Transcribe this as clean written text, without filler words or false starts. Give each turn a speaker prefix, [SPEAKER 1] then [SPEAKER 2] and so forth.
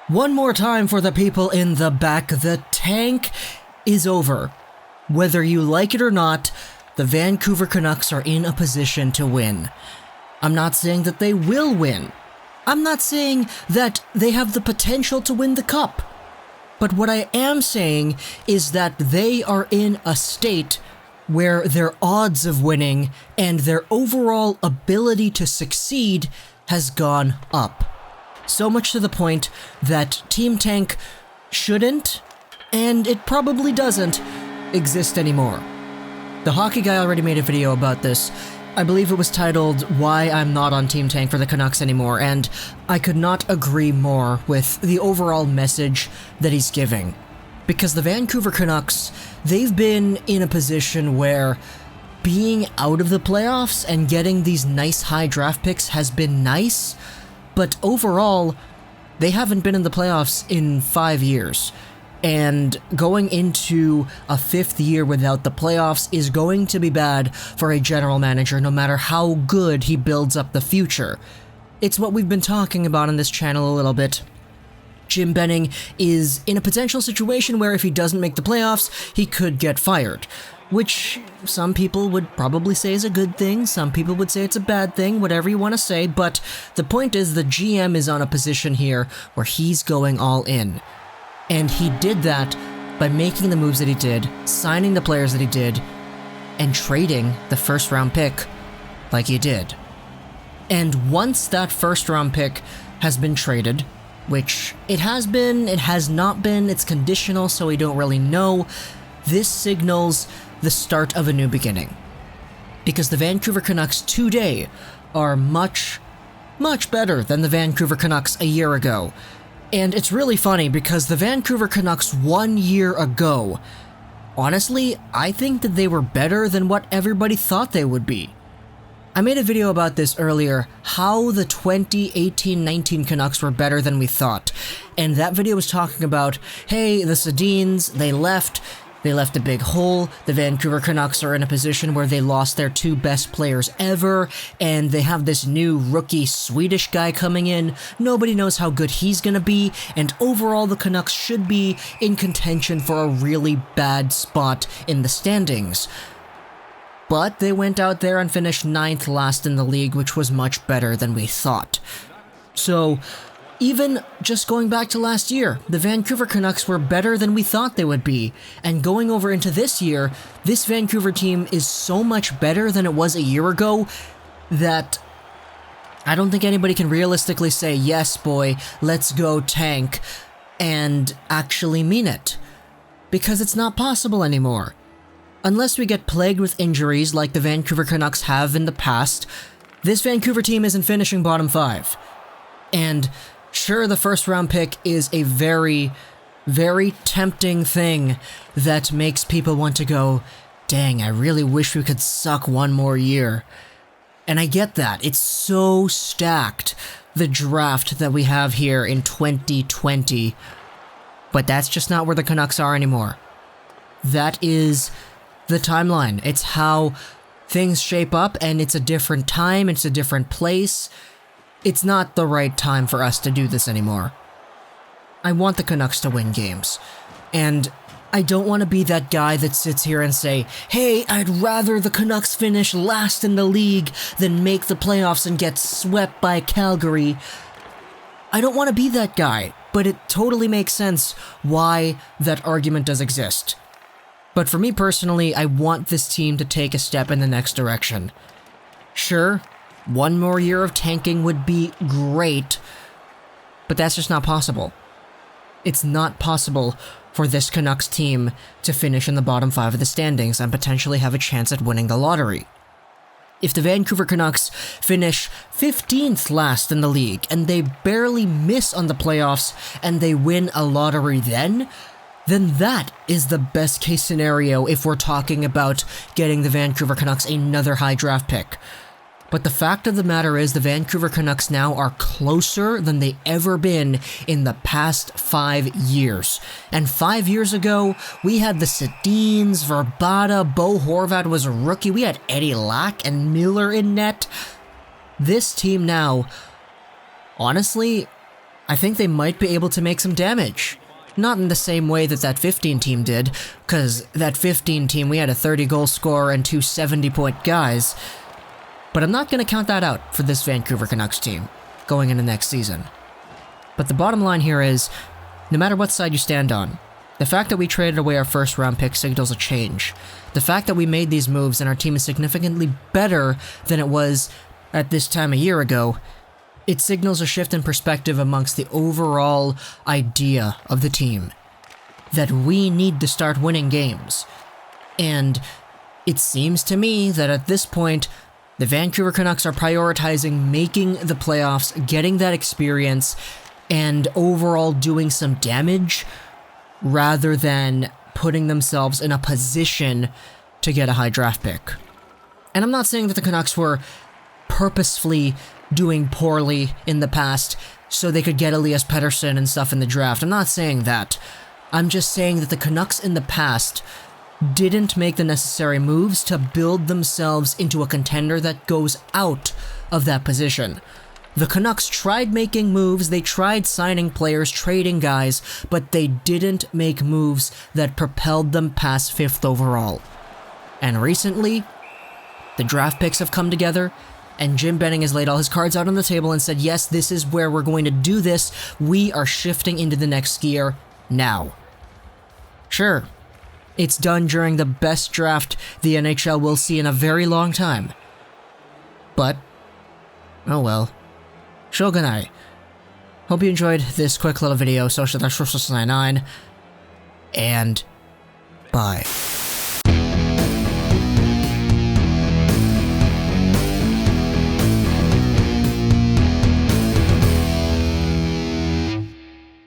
[SPEAKER 1] One more time for the people in the back, the tank is over. Whether you like it or not, the Vancouver Canucks are in a position to win. I'm not saying that they will win. I'm not saying that they have the potential to win the cup. But what I am saying is that they are in a state where their odds of winning and their overall ability to succeed has gone up. So much to the point that Team Tank shouldn't, and it probably doesn't, exist anymore. The Hockey Guy already made a video about this. I believe it was titled, Why I'm Not on Team Tank for the Canucks Anymore, and I could not agree more with the overall message that he's giving. Because the Vancouver Canucks, they've been in a position where being out of the playoffs and getting these nice high draft picks has been nice, but overall, they haven't been in the playoffs in 5 years. And going into a fifth year without the playoffs is going to be bad for a general manager, no matter how good he builds up the future. It's what we've been talking about on this channel a little bit. Jim Benning is in a potential situation where if he doesn't make the playoffs, he could get fired. Which some people would probably say is a good thing, some people would say it's a bad thing, whatever you want to say, but the point is the GM is on a position here where he's going all in. And he did that by making the moves that he did, signing the players that he did, and trading the first round pick like he did. And once that first round pick has been traded, which it has been, it has not been, it's conditional so we don't really know, this signals the start of a new beginning. Because the Vancouver Canucks today are much, much better than the Vancouver Canucks a year ago. And it's really funny because the Vancouver Canucks 1 year ago, honestly, I think that they were better than what everybody thought they would be. I made a video about this earlier, how the 2018-19 Canucks were better than we thought. And that video was talking about, hey, the Sedins, they left a big hole, the Vancouver Canucks are in a position where they lost their two best players ever, and they have this new rookie Swedish guy coming in, nobody knows how good he's gonna be, and overall the Canucks should be in contention for a really bad spot in the standings. But they went out there and finished 9th last in the league, which was much better than we thought. So, even just going back to last year, the Vancouver Canucks were better than we thought they would be. And going over into this year, this Vancouver team is so much better than it was a year ago that I don't think anybody can realistically say, yes, boy, let's go tank, and actually mean it. Because it's not possible anymore. Unless we get plagued with injuries like the Vancouver Canucks have in the past, this Vancouver team isn't finishing bottom 5. And sure, the first round pick is a very, very tempting thing that makes people want to go, dang, I really wish we could suck one more year. And I get that. It's so stacked, the draft that we have here in 2020. But that's just not where the Canucks are anymore. That is the timeline. It's how things shape up, and it's a different time, it's a different place. It's not the right time for us to do this anymore. I want the Canucks to win games. And I don't want to be that guy that sits here and say, hey, I'd rather the Canucks finish last in the league than make the playoffs and get swept by Calgary. I don't want to be that guy, but it totally makes sense why that argument does exist. But for me personally, I want this team to take a step in the next direction. Sure, one more year of tanking would be great, but that's just not possible. It's not possible for this Canucks team to finish in the bottom 5 of the standings and potentially have a chance at winning the lottery. If the Vancouver Canucks finish 15th last in the league and they barely miss on the playoffs and they win a lottery then that is the best case scenario if we're talking about getting the Vancouver Canucks another high draft pick. But the fact of the matter is the Vancouver Canucks now are closer than they ever been in the past 5 years. And 5 years ago, we had the Sedins, Verbata, Bo Horvat was a rookie, we had Eddie Lack and Miller in net. This team now, honestly, I think they might be able to make some damage. Not in the same way that that 15 team did, because that 15 team, we had a 30-goal scorer and 2 70-point guys. But I'm not going to count that out for this Vancouver Canucks team going into next season. But the bottom line here is, no matter what side you stand on, the fact that we traded away our first-round pick signals a change. The fact that we made these moves and our team is significantly better than it was at this time a year ago, it signals a shift in perspective amongst the overall idea of the team. That we need to start winning games. And it seems to me that at this point, the Vancouver Canucks are prioritizing making the playoffs, getting that experience, and overall doing some damage, rather than putting themselves in a position to get a high draft pick. And I'm not saying that the Canucks were purposefully doing poorly in the past so they could get Elias Pettersson and stuff in the draft. I'm not saying that. I'm just saying that the Canucks in the past didn't make the necessary moves to build themselves into a contender that goes out of that position. The Canucks tried making moves, they tried signing players, trading guys, but they didn't make moves that propelled them past 5th overall. And recently, the draft picks have come together, and Jim Benning has laid all his cards out on the table and said, yes, this is where we're going to do this. We are shifting into the next year now. Sure, it's done during the best draft the NHL will see in a very long time. But, oh well. Shogunai. Hope you enjoyed this quick little video. Social 9, and bye.